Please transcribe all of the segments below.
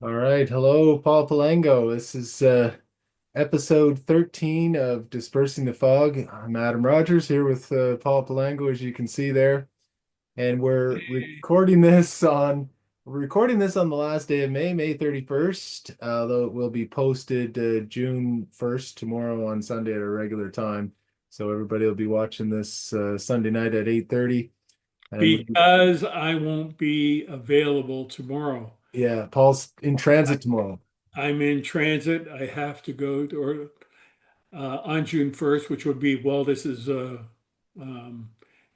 All right. Hello, Paul Palango. This is episode 13 of Dispersing the Fog. I'm Adam Rodgers here with Paul Palango, as you can see there. And we're recording this on the last day of May, May 31st, though it will be posted June 1st tomorrow on Sunday at a regular time. So everybody will be watching this Sunday night at 8:30. And Because I won't be available tomorrow. yeah, Paul's in I, transit tomorrow. I'm in transit. I have to go to, or on June 1st, which would be, well, this is um,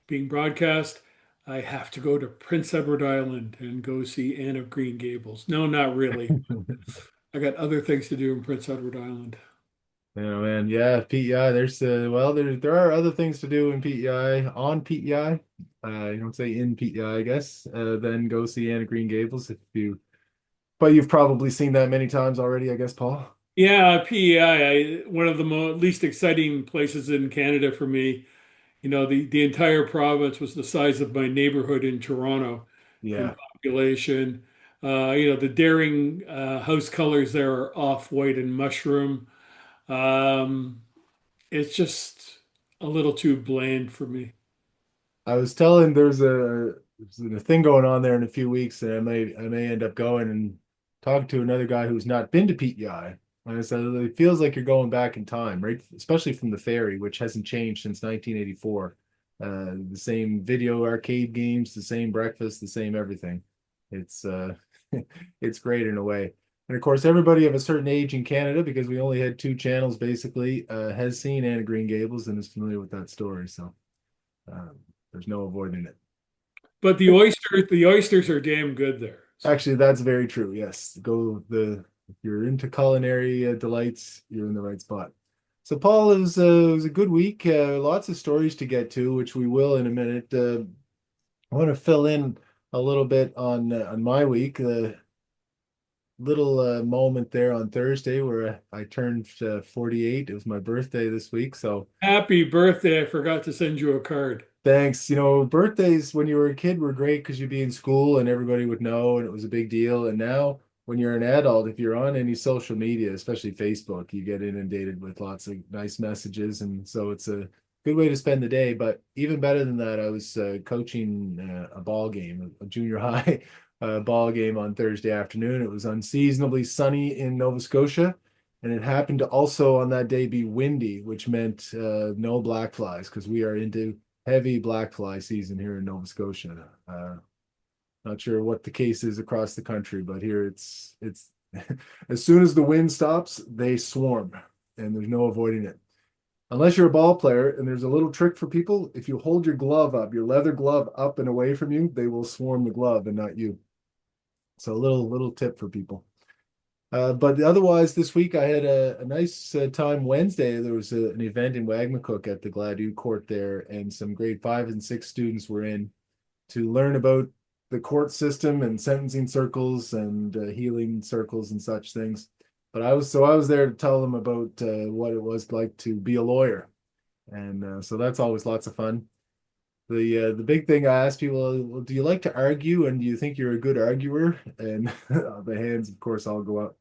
being broadcast. I have to go to Prince Edward Island and go see Anne of Green Gables. No, not really. I got other things to do in Prince Edward Island. Yeah, man. Yeah, PEI. There are other things to do in PEI on PEI. You don't say in PEI, I guess. Then go see Anna Green Gables but you've probably seen that many times already, I guess, Paul. Yeah, PEI, one of the least exciting places in Canada for me. The entire province was the size of my neighborhood in Toronto in Yeah. population. The daring house colors there are off-white and mushroom. Um, it's just a little too bland for me. I was telling there's a thing going on there in a few weeks, and I may end up going and talk to another guy who's not been to PEI. And I said it feels like you're going back in time, right? Especially from the ferry, which hasn't changed since 1984. The same video arcade games, the same breakfast, the same everything. It's it's great in a way. And of course, everybody of a certain age in Canada, because we only had two channels basically, has seen Anne of Green Gables and is familiar with that story. So. Um, there's no avoiding it. But the oysters are damn good there. Actually, that's very true. Yes, if you're into culinary delights, you're in the right spot. So, Paul, it was a good week. Lots of stories to get to, which we will in a minute. I want to fill in a little bit on my week. The little moment there on Thursday where I turned 48. It was my birthday this week, so Happy birthday. I forgot to send you a card. thanks. Birthdays when you were a kid were great because you'd be in school and everybody would know and it was a big deal. And now, when you're an adult, if you're on any social media, especially Facebook, you get inundated with lots of nice messages. And so it's a good way to spend the day. But even better than that, I was coaching a ball game, a junior high ball game on Thursday afternoon. It was unseasonably sunny in Nova Scotia. And it happened to also on that day be windy, which meant no black flies because we are into heavy black fly season here in Nova Scotia. Not sure what the case is across the country, but here it's as soon as the wind stops, they swarm, and there's no avoiding it. Unless you're a ball player, and there's a little trick for people. If you hold your glove up, your leather glove up and away from you, they will swarm the glove and not you. So a little tip for people. But otherwise, this week I had a nice time. Wednesday, there was an event in Wagmatcook at the Gladue Court there, and some grade 5 and 6 students were in to learn about the court system and sentencing circles and healing circles and such things. But I was there to tell them about what it was like to be a lawyer, and so that's always lots of fun. The big thing I ask people, well, do you like to argue, and do you think you're a good arguer? And the hands, of course, all go up.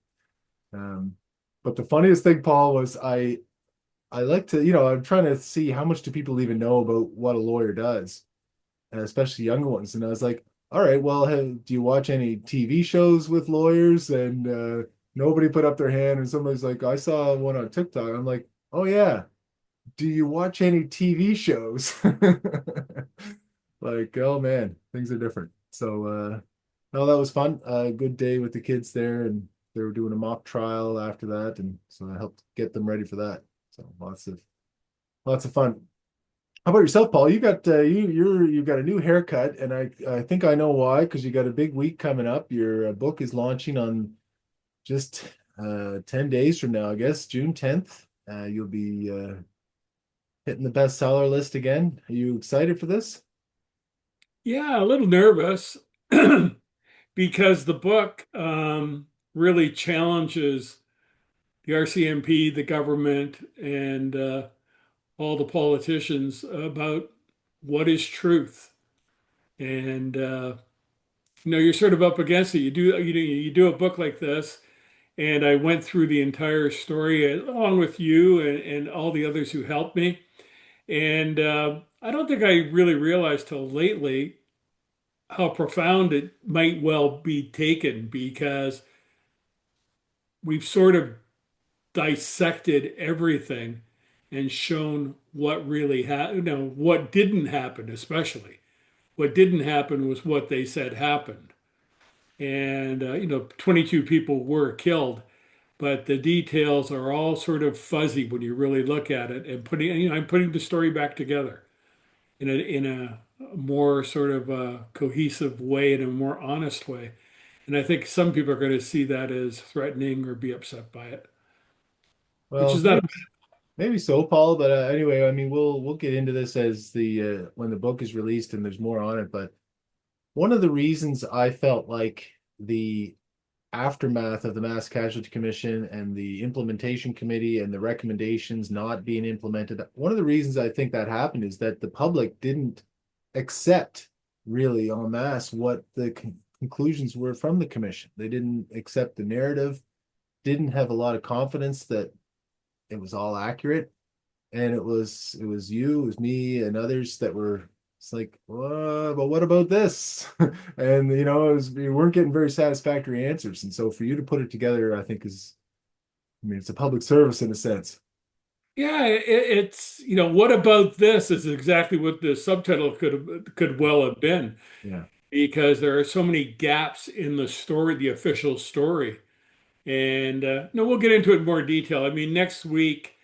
Um, but the funniest thing, Paul, was I like to, I'm trying to see how much do people even know about what a lawyer does, and especially younger ones. And I was like, all right, well, do you watch any TV shows with lawyers? And nobody put up their hand, and somebody's like, I saw one on TikTok. I'm like, oh yeah, do you watch any TV shows? Like, oh man, things are different. So no, that was fun. Good day with the kids there, and they were doing a mock trial after that, and so I helped get them ready for that. So lots of fun. How about yourself, Paul? You've got a new haircut, and I think I know why, because you got a big week coming up. Your book is launching on just 10 days from now, I guess, June 10th. You'll be hitting the bestseller list again. Are you excited for this? Yeah, a little nervous because the book really challenges the RCMP, the government, and all the politicians about what is truth. And you're sort of up against it. You do a book like this, and I went through the entire story along with you and all the others who helped me. And I don't think I really realized till lately how profound it might well be taken because we've sort of dissected everything and shown what really happened, what didn't happen, especially. What didn't happen was what they said happened. And, 22 people were killed, but the details are all sort of fuzzy when you really look at it and I'm putting the story back together in a more sort of cohesive way, in a more honest way. And I think some people are going to see that as threatening or be upset by it, which Well, is not. maybe so, Paul. But anyway, I mean, we'll get into this as the when the book is released and there's more on it. But one of the reasons I felt like the aftermath of the Mass Casualty Commission and the implementation committee and the recommendations not being implemented, one of the reasons I think that happened is that the public didn't accept really en masse what the conclusions were from the commission. They didn't accept the narrative, didn't have a lot of confidence that it was all accurate. And it was you, it was me, and others that were. It's like, but what about this? And we weren't getting very satisfactory answers. And so for you to put it together, I think I mean, it's a public service in a sense. Yeah, it's what about this is exactly what the subtitle could well have been, Yeah. because there are so many gaps in the story, the official story. And no, we'll get into it in more detail. I mean, next week,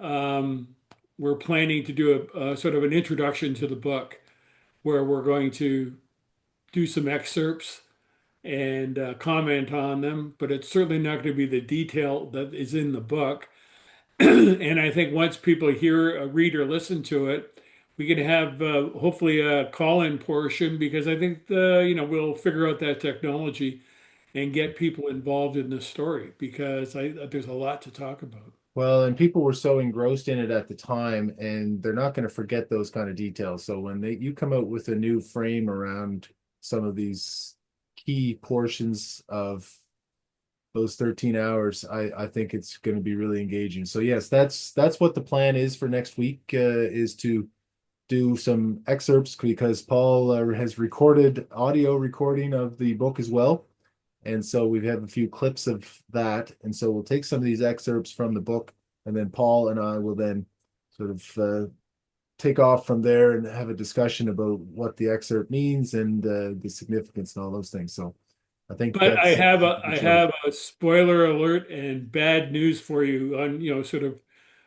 um, we're planning to do a sort of an introduction to the book where we're going to do some excerpts and comment on them, but it's certainly not going to be the detail that is in the book. And I think once people hear, read, or listen to it, we can have hopefully a call-in portion because I think we'll figure out that technology and get people involved in the story because there's a lot to talk about. Well, and people were so engrossed in it at the time, and they're not going to forget those kind of details. So when you come out with a new frame around some of these key portions of those 13 hours, I think it's going to be really engaging. So yes, that's what the plan is for next week, is to do some excerpts because Paul has recorded audio recording of the book as well. And so we have a few clips of that. And so we'll take some of these excerpts from the book, and then Paul and I will then sort of take off from there and have a discussion about what the excerpt means and the significance and all those things. So I think But that's a I good show. have a spoiler alert and bad news for you on, sort of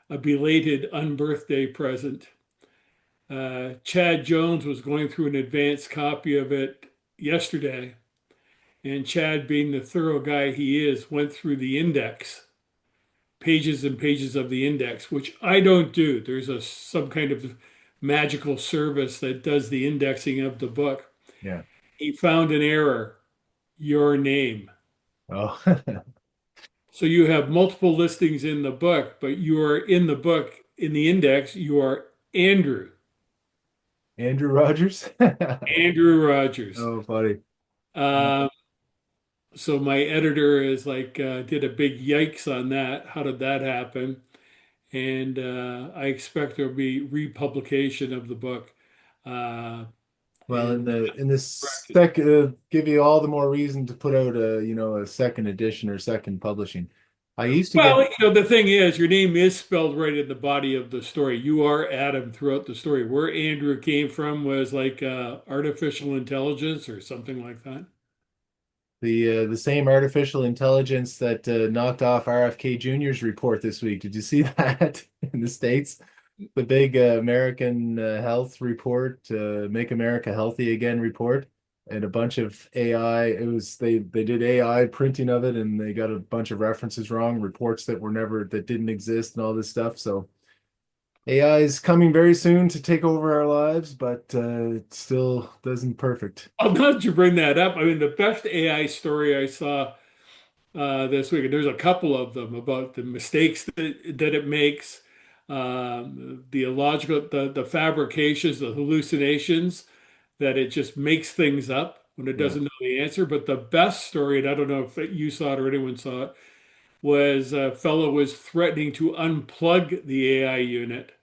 a belated unbirthday present. Chad Jones was going through an advanced copy of it yesterday, and Chad, being the thorough guy he is, went through the index, pages and pages of the index, which I don't do. There's some kind of magical service that does the indexing of the book. Yeah. He found an error, your name. Oh, So you have multiple listings in the book, but you are in the book in the index, you are Andrew, Andrew Rodgers. Andrew Rodgers. Oh, funny. Um, so my editor is like, did a big yikes on that. How did that happen? And I expect there'll be republication of the book. Uh, Well, in and this second, give you all the more reason to put out a second edition or second publishing. I used to get. well, the thing is, your name is spelled right in the body of the story. You are Adam throughout the story. Where Andrew came from was like artificial intelligence or something like that. The same artificial intelligence that knocked off RFK Jr.'s report this week. Did you see that in the States? The big American health report, Make America Healthy Again report, and a bunch of AI. It was they did AI printing of it, and they got a bunch of references wrong, reports that didn't exist, and all this stuff. So AI is coming very soon to take over our lives, but it still doesn't perfect. Oh, now that you bring that up, I mean, the best AI story I saw this week, and there's a couple of them about the mistakes that it makes, the illogical, the fabrications, the hallucinations that it just makes things up. when it Yeah. doesn't know the answer. But the best story, and I don't know if you saw it or anyone saw it, was a fellow was threatening to unplug the AI unit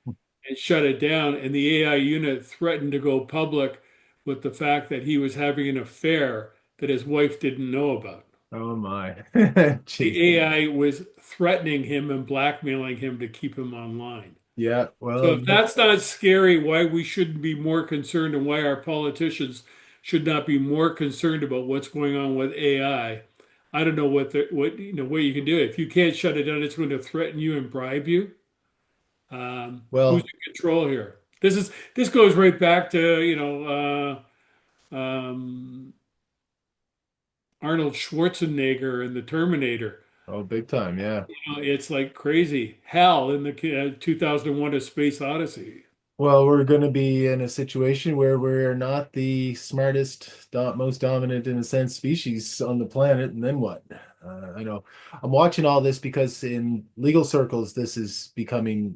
and shut it down, and the AI unit threatened to go public with the fact that he was having an affair that his wife didn't know about. Oh my. Jeez. The AI was threatening him and blackmailing him to keep him online. Yeah. So Well, if that's not scary, why we shouldn't be more concerned and why our politicians should not be more concerned about what's going on with I don't know what you can do. If you can't shut it down, it's going to threaten you and bribe you. Who's well, in control here? This goes right back to Arnold Schwarzenegger and the Terminator. oh, big time. Yeah. It's like crazy hell in the 2001: A Space Odyssey. Well, we're going to be in a situation where we're not the smartest, most dominant, in a sense, species on the planet. And then what? I know I'm watching all this because in legal circles, this is becoming,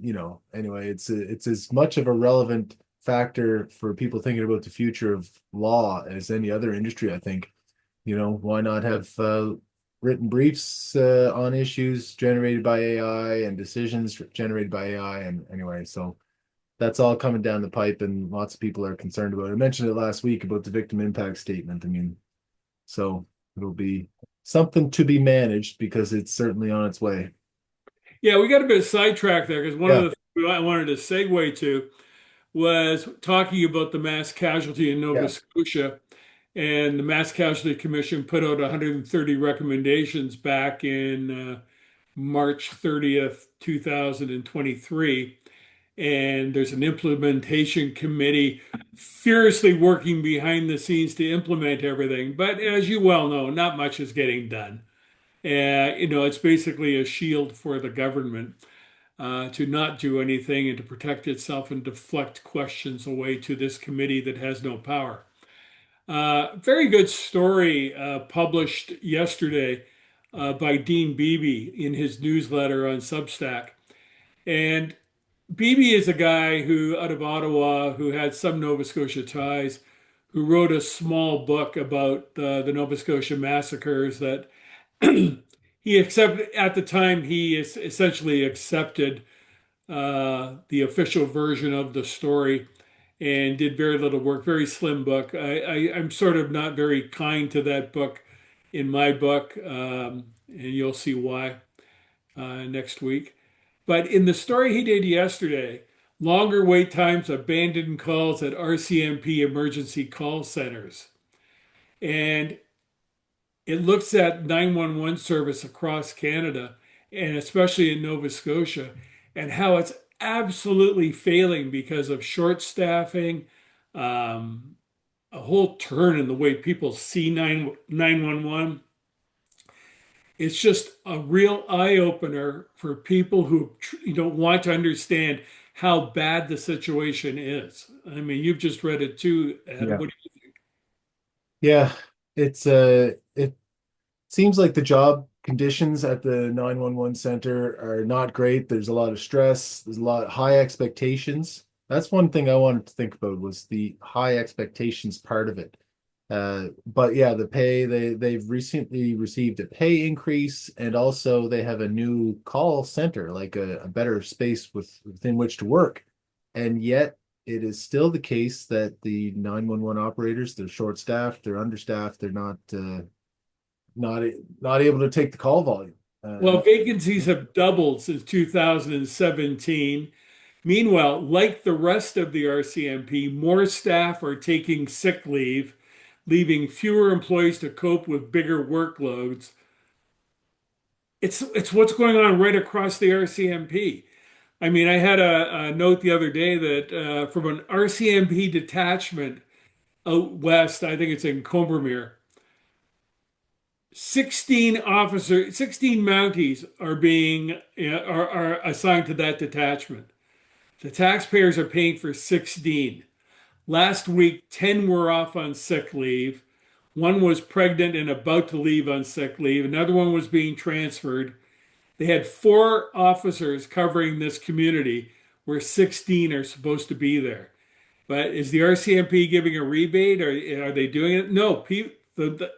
anyway, it's as much of a relevant factor for people thinking about the future of law as any other industry, I think. Why not have written briefs on issues generated by AI and decisions generated by AI? And anyway, so that's all coming down the pipe, and lots of people are concerned about it. I mentioned it last week about the victim impact statement. I mean, so it'll be something to be managed because it's certainly on its way. Yeah, we got a bit sidetracked there because one of Yeah, the things I wanted to segue to was talking about the mass casualty in Nova yeah, Scotia. And the Mass Casualty Commission put out 130 recommendations back in March 30th, 2023. And there's an implementation committee furiously working behind the scenes to implement everything. But as you well know, not much is getting done. It's basically a shield for the government to not do anything and to protect itself and deflect questions away to this committee that has no power. Very good story published yesterday by Dean Beebe in his newsletter on Substack. And Beebe is a guy who, out of Ottawa, who had some Nova Scotia ties, who wrote a small book about the Nova Scotia massacres that he accepted at the time. He essentially accepted the official version of the story and did very little work, very slim book. I'm sort of not very kind to that book in my book, and you'll see why next week. But in the story he did yesterday, longer wait times, abandoned calls at RCMP emergency call centers. And it looks at 911 service across Canada and especially in Nova Scotia and how it's absolutely failing because of short staffing, um, a whole turn in the way people see 911. It's just a real eye opener for people who don't want to understand how bad the situation is. I mean, you've just read it too, Adam. yeah, What do yeah. It seems like the job conditions at the 911 center are not great. There's a lot of stress. There's a lot of high expectations. That's one thing I wanted to think about was the high expectations part of it. But yeah, the pay they've recently received a pay increase, and also they have a new call center, like a better space within which to work. And yet it is still the case that the 911 operators, they're short-staffed, they're understaffed, they're not not able to take the call volume. Well, vacancies have doubled since 2017. Meanwhile, like the rest of the RCMP, more staff are taking sick leave, leaving fewer employees to cope with bigger workloads. It's what's going on right across the RCMP. I mean, I had a note the other day that from an RCMP detachment out west, I think it's in Combermere, 16 Mounties are being are assigned to that detachment. The taxpayers are paying for 16. Last week, 10 were off on sick leave. One was pregnant and about to leave on sick leave. Another one was being transferred. They had 4 officers covering this community where 16 are supposed to be there. But is the RCMP giving a rebate, or are they doing it? No,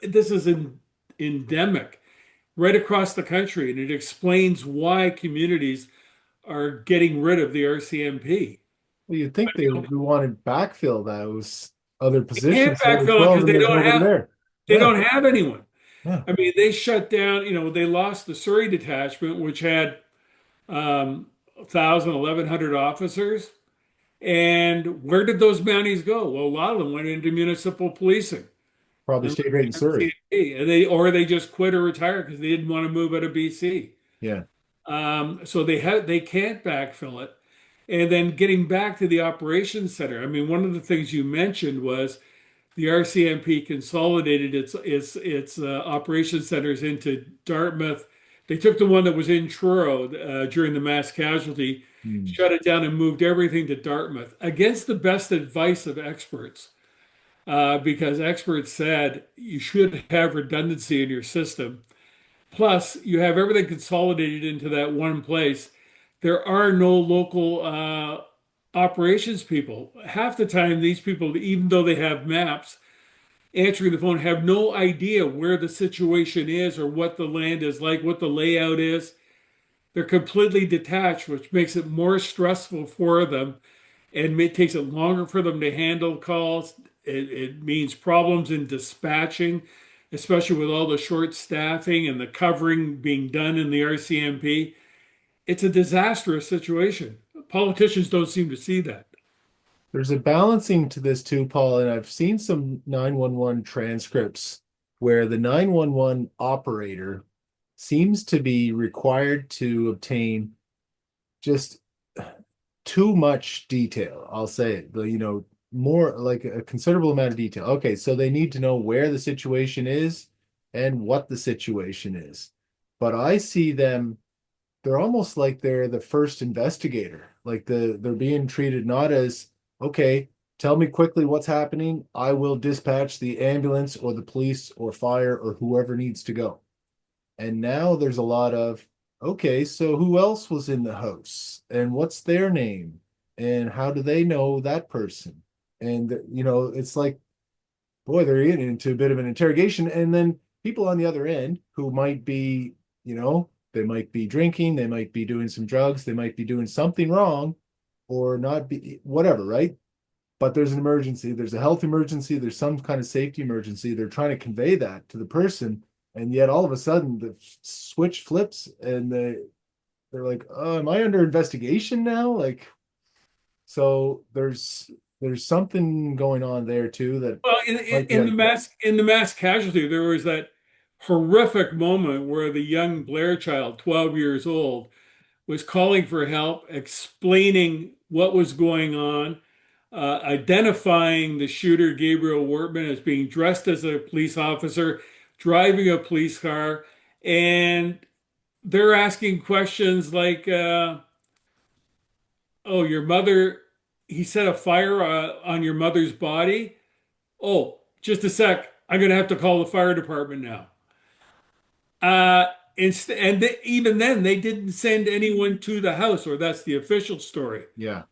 this is endemic right across the country, and it explains why communities are getting rid of the RCMP. Well, you'd think they would want to backfill those other They can't positions so there's backfill it 12 because and there's nobody there. they Yeah, don't have anyone. yeah. I mean, they shut down. They lost the Surrey detachment, which had 1,000, 1,100 officers. And where did those bounties go? Well, a lot of them went into municipal policing Probably and stayed right in Surrey. they just quit or retired because they didn't want to move out of BC. Yeah. So they can't backfill it. And then getting back to the operations center, I mean, one of the things you mentioned was the RCMP consolidated its operations centers into Dartmouth. They took the one that was in Truro during the mass casualty, Hmm. shut it down, and moved everything to Dartmouth against the best advice of experts. Because experts said you should have redundancy in your system. Plus, you have everything consolidated into that one place. There are no local operations people. Half the time, these people, even though they have maps, answering the phone, have no idea where the situation is or what the land is like, what the layout is. They're completely detached, which makes it more stressful for them and takes it longer for them to handle calls. It means problems in dispatching, especially with all the short staffing and the covering being done in the RCMP. It's a disastrous situation. Politicians don't seem to see that. There's a balancing to this too, Paul, and I've seen some 911 transcripts where the 911 operator seems to be required to obtain just too much detail. I'll say it, more like a considerable amount of detail. Okay, so they need to know where the situation is and what the situation is. But I see them, they're almost like they're the first investigator. Like they're being treated not as, okay, tell me quickly what's happening. I will dispatch the ambulance or the police or fire or whoever needs to go. And now there's a lot of, okay, so who else was in the house? And what's their name? And how do they know that person? And, it's like, boy, they're getting into a bit of an interrogation. And then people on the other end who might be, they might be drinking, they might be doing some drugs, they might be doing something wrong or not be whatever, right? But there's an emergency, there's a health emergency, there's some kind of safety emergency. They're trying to convey that to the person, and yet all of a sudden the switch flips and they're like, oh, am I under investigation now? Like, so there's something going on there too that Well, might be like, in the mass casualty, there was that horrific moment where the young Blair child, 12 years old, was calling for help, explaining what was going on, identifying the shooter, Gabriel Wortman, as being dressed as a police officer, driving a police car, and they're asking questions like, "Oh, your mother." He set a fire on your mother's body. Oh, just a sec. I'm going to have to call the fire department now. Uh, Even then, they didn't send anyone to the house, or that's the official story. yeah,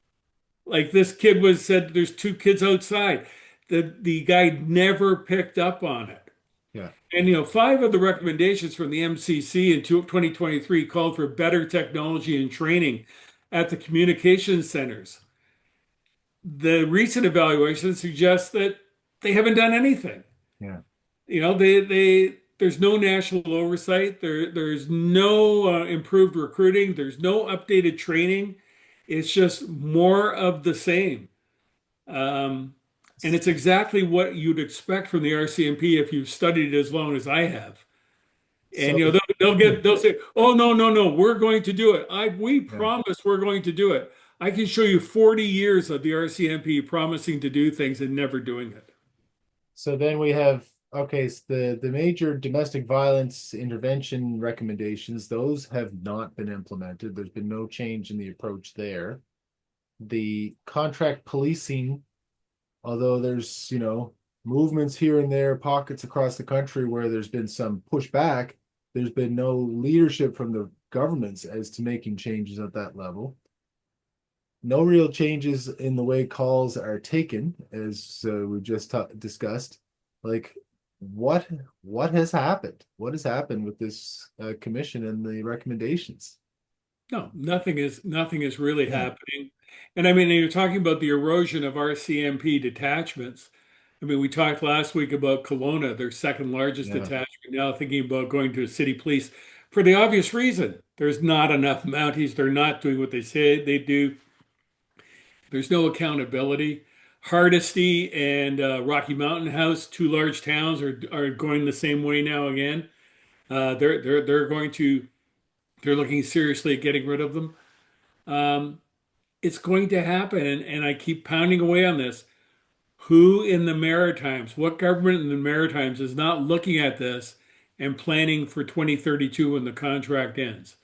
Like this kid was said, there's two kids outside. The guy never picked up on it. yeah. And five of the recommendations from the MCC in 2023 called for better technology and training at the communication centers. The recent evaluation suggests that they haven't done anything. Yeah. They there's no national oversight. There's no improved recruiting. There's no updated training. It's just more of the same. Um, and it's exactly what you'd expect from the RCMP if you've studied it as long as I have. And So they'll say, "Oh, no, no, no, we're going to do it. We yeah. promise we're going to do it." I can show you 40 years of the RCMP promising to do things and never doing it. So then we have, okay, so the major domestic violence intervention recommendations, those have not been implemented. There's been no change in the approach there. The contract policing, although there's, movements here and there, pockets across the country where there's been some pushback, there's been no leadership from the governments as to making changes at that level. no real changes in the way calls are taken, as we just discussed. Like, what what has happened? What has happened with this commission and the recommendations? No, nothing is really Yeah, happening. And I mean, you're talking about the erosion of RCMP detachments. I mean, we talked last week about Kelowna, their second largest yeah, detachment, now thinking about going to city police for the obvious reason. There's not enough Mounties. They're not doing what they say they do. There's no accountability. Hardesty and Rocky Mountain House, two large towns, are going the same way now again. They're going to they're looking seriously at getting rid of them. Um, it's going to happen, and I keep pounding away on this. Who in the Maritimes, what government in the Maritimes is not looking at this and planning for 2032 when the contract ends?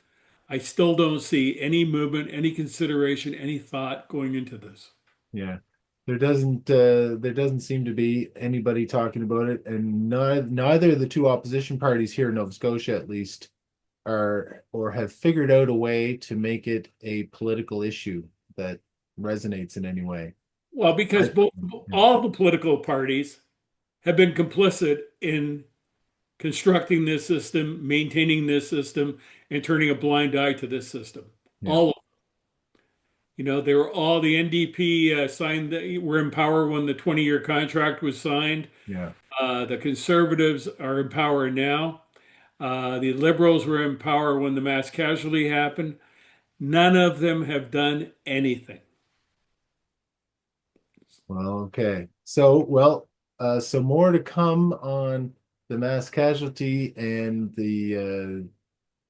I still don't see any movement, any consideration, any thought going into this. yeah. There doesn't seem to be anybody talking about it, and neither of the two opposition parties here in Nova Scotia, at least, are or have figured out a way to make it a political issue that resonates in any way. Well, because I, both yeah, all the political parties have been complicit in constructing this system, maintaining this system, and turning a blind eye to this system. yeah, All of they were all the NDP signed, were in power when the 20-year contract was signed. yeah. The Conservatives are in power now. The Liberals were in power when the mass casualty happened. None of them have done anything. Well, okay. So more to come on the mass casualty and the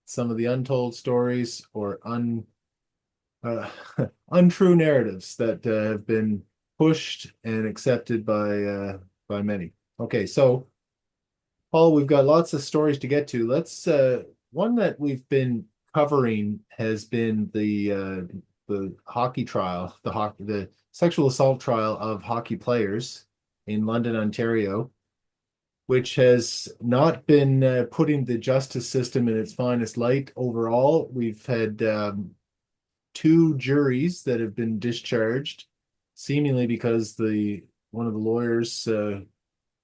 some of the untold stories or uh, untrue narratives that have been pushed and accepted by many. Okay, so Paul, we've got lots of stories to get to. Let's one that we've been covering has been the hockey trial, the sexual assault trial of hockey players in London, Ontario, which has not been putting the justice system in its finest light overall. We've had two juries that have been discharged, seemingly because the one of the lawyers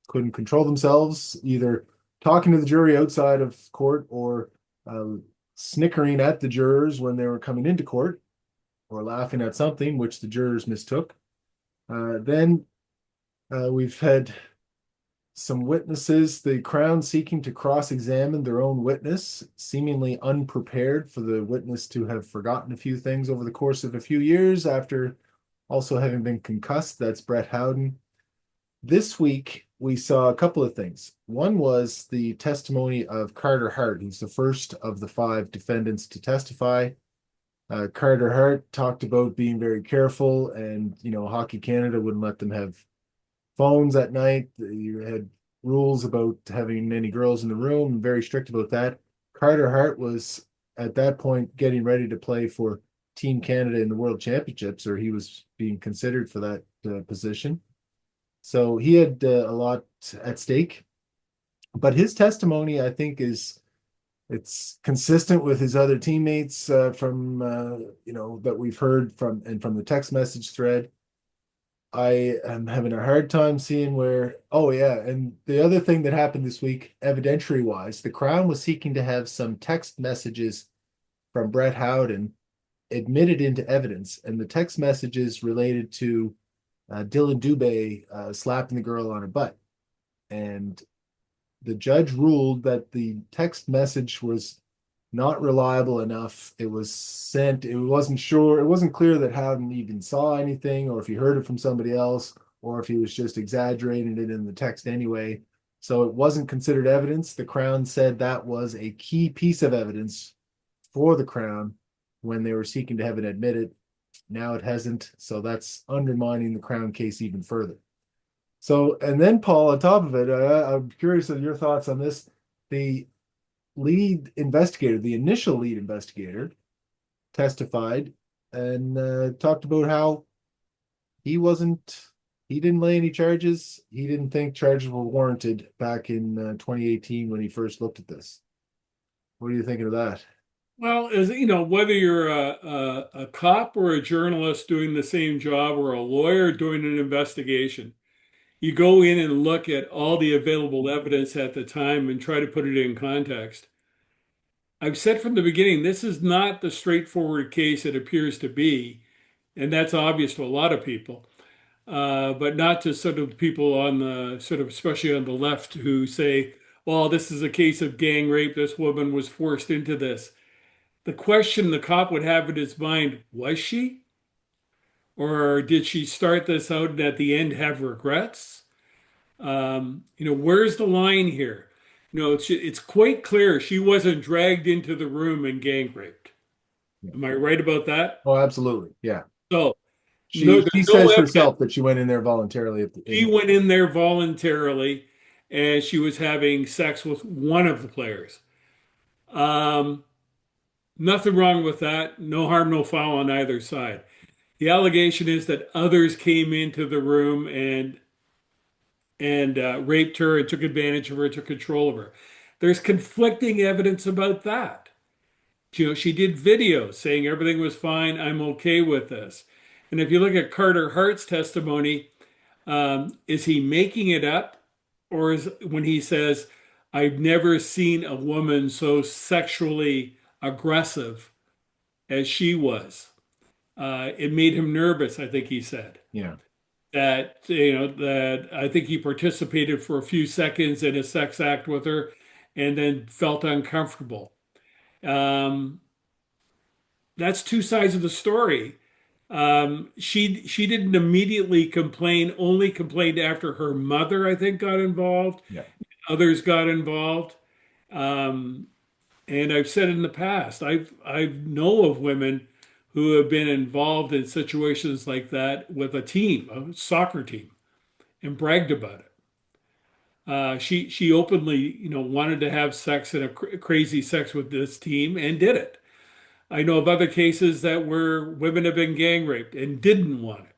couldn't control themselves, either talking to the jury outside of court or uh, snickering at the jurors when they were coming into court or laughing at something which the jurors mistook. Then we've had some witnesses, the Crown seeking to cross-examine their own witness, seemingly unprepared for the witness to have forgotten a few things over the course of a few years after also having been concussed. That's Brett Howden. This week, we saw a couple of things. One was the testimony of Carter Hart, who's the first of the five defendants to testify. Carter Hart talked about being very careful, and Hockey Canada wouldn't let them have phones at night. You had rules about having any girls in the room, very strict about that. Carter Hart was at that point getting ready to play for Team Canada in the World Championships, or he was being considered for that position. So he had a lot at stake. But his testimony, I think, it's consistent with his other teammates from that we've heard from and from the text message thread. I am having a hard time seeing where. Oh yeah, and the other thing that happened this week, evidentiary wise, the Crown was seeking to have some text messages from Brett Howden admitted into evidence, and the text messages related to Dylan Dubé slapping the girl on her butt. And the judge ruled that the text message was not reliable enough. It was sent, it wasn't sure, it wasn't clear that Howden even saw anything or if he heard it from somebody else or if he was just exaggerating it in the text anyway. So it wasn't considered evidence. The Crown said that was a key piece of evidence for the Crown when they were seeking to have it admitted. Now it hasn't. So that's undermining the Crown case even further. So, and then Paul, on top of it, I'm curious of your thoughts on this. The lead investigator, the initial lead investigator, testified and talked about how he wasn't, he didn't lay any charges. He didn't think charges were warranted back in 2018 when he first looked at this. What are you thinking of that? Well, as you know, whether you're a cop or a journalist doing the same job or a lawyer doing an investigation, you go in and look at all the available evidence at the time and try to put it in context. I've said from the beginning, this is not the straightforward case it appears to be, and that's obvious to a lot of people, but not to sort of people on the sort of, especially on the left, who say, well, this is a case of gang rape. This woman was forced into this. The question the cop would have in his mind, was she? Or did she start this out and at the end have regrets? Where's the line here? It's quite clear she wasn't dragged into the room and gang raped. Yeah. Am I right about that? Oh, absolutely. Yeah. So no, She there's no says evidence. herself that she went in there voluntarily She went in there voluntarily and she was having sex with one of the players. Um, Nothing wrong with that. No harm, no foul on either side. The allegation is that others came into the room and raped her and took advantage of her, took control of her. There's conflicting evidence about that. She did videos saying everything was fine. I'm okay with this. And if you look at Carter Hart's testimony, is he making it up, or is when he says, "I've never seen a woman so sexually aggressive as she was"? It made him nervous, I think he said. Yeah. That I think he participated for a few seconds in a sex act with her and then felt uncomfortable. Um, that's two sides of the story. She didn't immediately complain, only complained after her mother, I think, got involved. Yeah. Others got involved. Um, and I've said in the past, I know of women who have been involved in situations like that with a team, a soccer team, and bragged about it. She openly, wanted to have sex and crazy sex with this team and did it. I know of other cases that where women have been gang raped and didn't want it.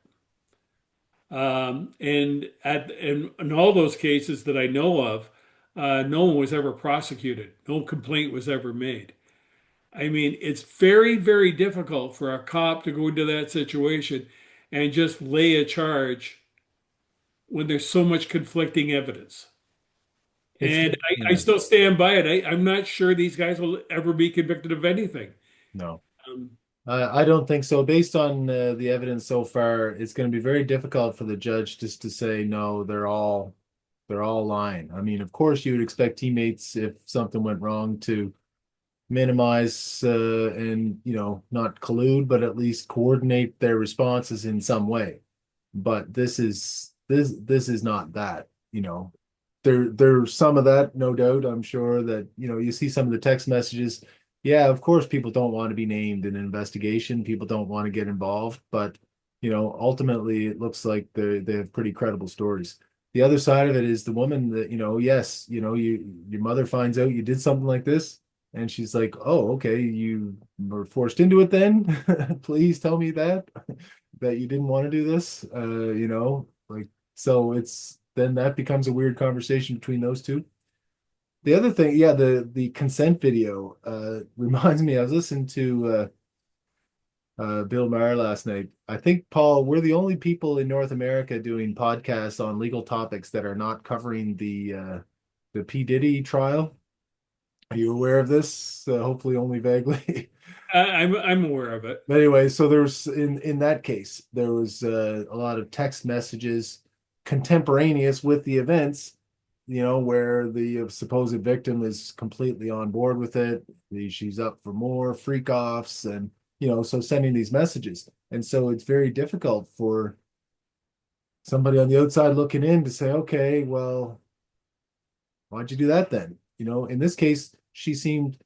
And in all those cases that I know of, no one was ever prosecuted. No complaint was ever made. I mean, it's very, very difficult for a cop to go into that situation and just lay a charge when there's so much conflicting evidence. It's And I yeah. still stand by it. I'm not sure these guys will ever be convicted of anything. No. Um, I don't think so. Based on the evidence so far, it's going to be very difficult for the judge just to say no, they're all lying. I mean, of course, you would expect teammates if something went wrong to minimize and not collude, but at least coordinate their responses in some way. But this is not that. There's some of that, no doubt. I'm sure that you see some of the text messages. Yeah, of course, people don't want to be named in an investigation. People don't want to get involved, but ultimately, it looks like they have pretty credible stories. The other side of it is the woman that yes, your mother finds out you did something like this, and she's like, "Oh, okay, you were forced into it then. Please tell me that you didn't want to do this." Like so it's then that becomes a weird conversation between those two. The other thing, yeah, the consent video reminds me. I was listening to Bill Maher last night. I think, Paul, we're the only people in North America doing podcasts on legal topics that are not covering the P. Diddy trial. Are you aware of this? Hopefully, only vaguely. I'm aware of it. But anyway, so there's in that case, there was a lot of text messages contemporaneous with the events, where the supposed victim is completely on board with it. She's up for more freak offs and, so sending these messages. And so it's very difficult for somebody on the outside looking in to say, okay, well, why'd you do that then? In this case, she seemed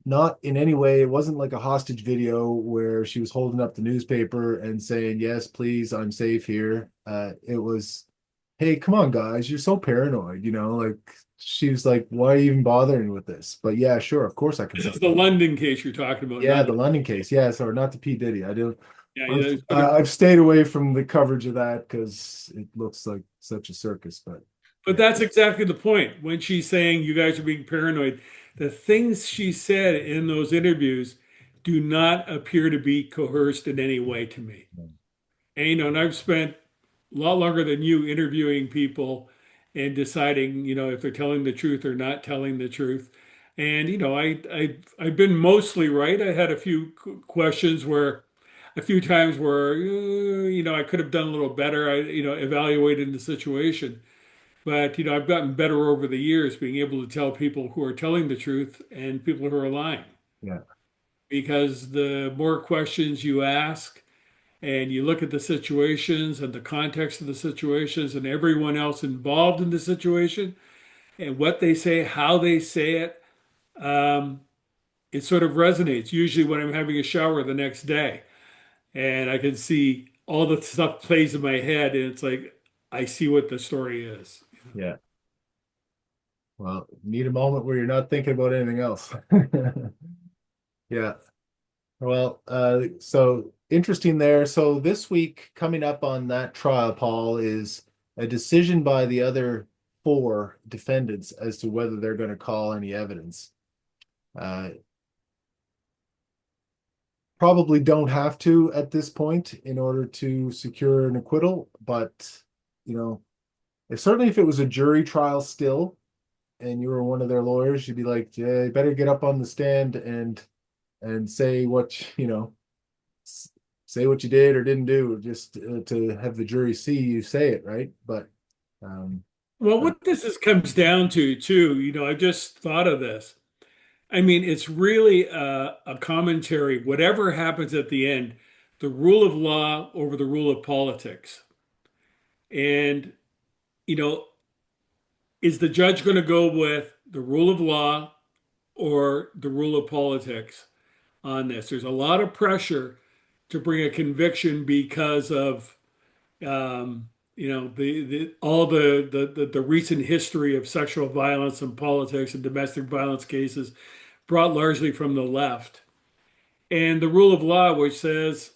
not in any way, it wasn't like a hostage video where she was holding up the newspaper and saying, yes, please, I'm safe here. It was, hey, come on, guys, you're so paranoid, like she was like, why are you even bothering with this? But yeah, sure, of course I can This send is the it. London case you're talking about, Yeah, not the London case. Yeah, sorry, not the P. Diddy. I do. yeah, I've, sort of I've stayed away from the coverage of that because it looks like such a circus, but But that's exactly the point. When she's saying you guys are being paranoid, the things she said in those interviews do not appear to be coerced in any way to me. And, and I've spent a lot longer than you interviewing people and deciding, if they're telling the truth or not telling the truth. And, I've been mostly right. I had a few questions where, a few times where, I could have done a little better. Evaluated the situation. But, I've gotten better over the years being able to tell people who are telling the truth and people who are lying. Yeah. Because the more questions you ask, and you look at the situations and the context of the situations and everyone else involved in the situation and what they say, how they say it, um, it sort of resonates. Usually, when I'm having a shower the next day, and I can see all the stuff plays in my head, and it's like I see what the story is. Yeah. Well, need a moment where you're not thinking about anything else. Yeah. Well, so interesting there. So this week, coming up on that trial, Paul, is a decision by the other four defendants as to whether they're going to call any evidence. Uh, Probably don't have to at this point in order to secure an acquittal, but certainly if it was a jury trial still, and you were one of their lawyers, you'd be like, yeah, you better get up on the stand and say what say what you did or didn't do, just to have the jury see you say it, right? But um, Well, what comes down to, too, I just thought of this. I mean, it's really a commentary, whatever happens at the end, the rule of law over the rule of politics. And, you know, is the judge going to go with the rule of law or the rule of politics on this? There's a lot of pressure to bring a conviction because of, the all the recent history of sexual violence and politics and domestic violence cases brought largely from the left. And the rule of law, which says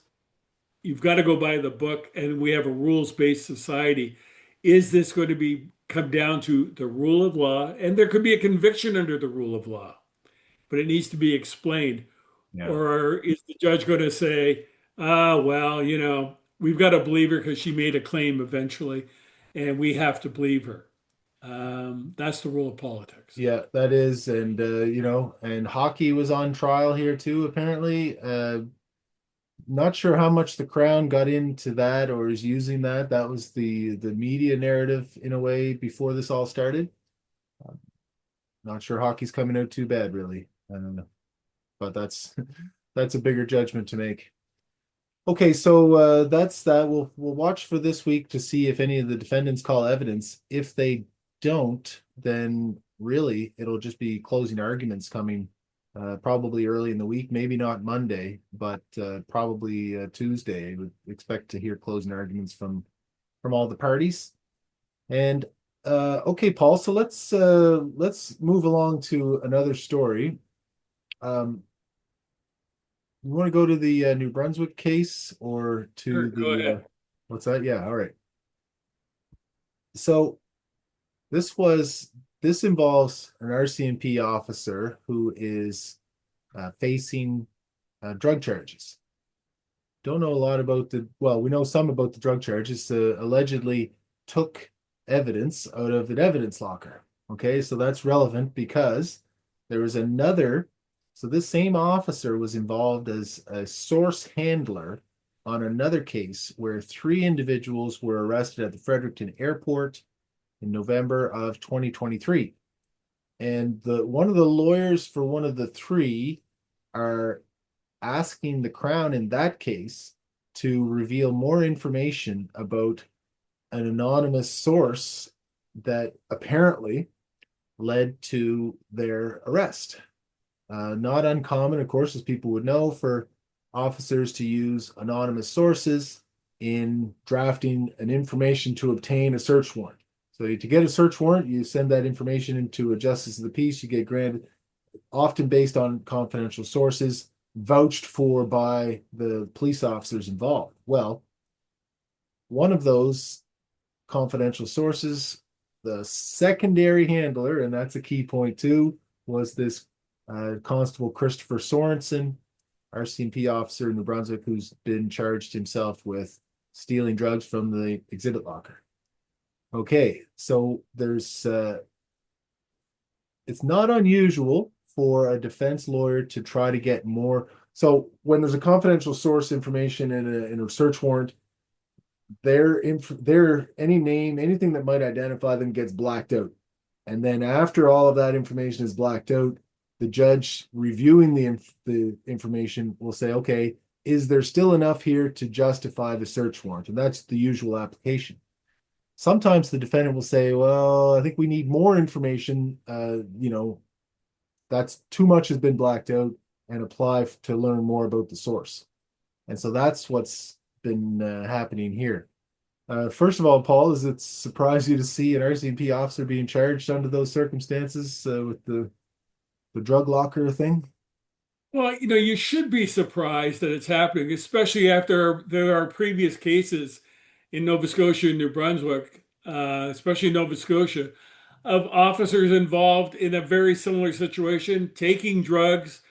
you've got to go by the book and we have a rules-based society. Is this going to be come down to the rule of law? And there could be a conviction under the rule of law, but it needs to be explained. yeah, Or is the judge going to say, well, we've got to believe her because she made a claim eventually, and we have to believe her. That's the rule of politics. yeah, that is, and and hockey was on trial here too, apparently. Not sure how much the Crown got into that or is using that. That was the media narrative in a way before this all started. Not sure hockey's coming out too bad, really. I don't know, but that's a bigger judgment to make. Okay, so that's that. We'll watch for this week to see if any of the defendants call evidence. If they don't, then really it'll just be closing arguments coming probably early in the week, maybe not Monday, but probably Tuesday. I would expect to hear closing arguments from all the parties. And okay, Paul, so let's move along to another story. Um, you want to go to the New Brunswick case or Sure, to go the ahead. what's that? Yeah, all right. So this was this involves an RCMP officer who is facing drug charges. Don't know a lot about well, we know some about the drug charges. Allegedly took evidence out of an evidence locker. Okay, so that's relevant because there was another. So this same officer was involved as a source handler on another case where three individuals were arrested at the Fredericton airport in November of 2023. And the one of the lawyers for one of the three are asking the Crown in that case to reveal more information about an anonymous source that apparently led to their arrest. Not uncommon, of course, as people would know, for officers to use anonymous sources in drafting an information to obtain a search warrant. So to get a search warrant, you send that information into a justice of the peace, you get granted, often based on confidential sources, vouched for by the police officers involved. Well, one of those confidential sources The secondary handler, and that's a key point too, was this Constable Christopher Sorensen, RCMP officer in New Brunswick, who's been charged himself with stealing drugs from the exhibit locker. Okay, so it's not unusual for a defense lawyer to try to get more. So when there's a confidential source information in a search warrant, their any name, anything that might identify them gets blacked out. And then after all of that information is blacked out, the judge reviewing the information will say, okay, is there still enough here to justify the search warrant? And that's the usual application. Sometimes the defendant will say, well, I think we need more information. That's too much has been blacked out, and apply to learn more about the source. And so that's what's been happening here. First of all, Paul, does it surprise you to see an RCMP officer being charged under those circumstances with the drug locker thing? Well, you should be surprised that it's happening, especially after there are previous cases in Nova Scotia and New Brunswick, especially Nova Scotia, of officers involved in a very similar situation, taking drugs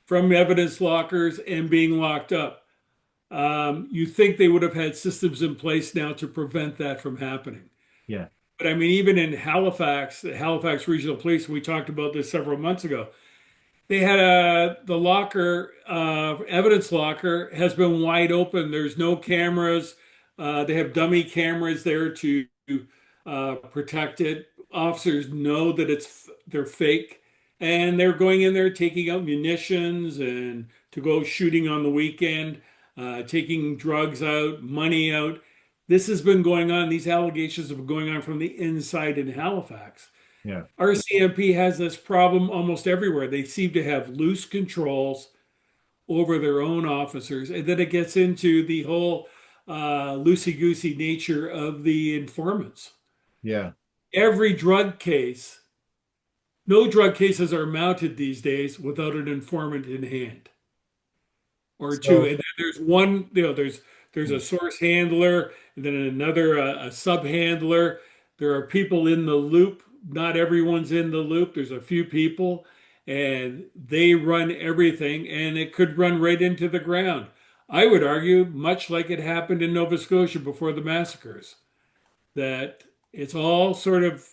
from evidence lockers and being locked up. You think they would have had systems in place now to prevent that from happening. Yeah. But I mean, even in Halifax, the Halifax Regional Police, we talked about this several months ago. They had the locker, evidence locker has been wide open. There's no cameras. They have dummy cameras there to protect it. Officers know that they're fake, and they're going in there taking out munitions and to go shooting on the weekend, taking drugs out, money out. This has been going on. These allegations have been going on from the inside in Halifax. Yeah. RCMP has this problem almost everywhere. They seem to have loose controls over their own officers. And then it gets into the whole loosey-goosey nature of the informants. Yeah. Every drug case, no drug cases are mounted these days without an informant in hand or two. So And then there's one, there's a source handler, and then another a sub handler. There are people in the loop. Not everyone's in the loop. There's a few people, and they run everything, and it could run right into the ground. I would argue, much like it happened in Nova Scotia before the massacres, that it's all sort of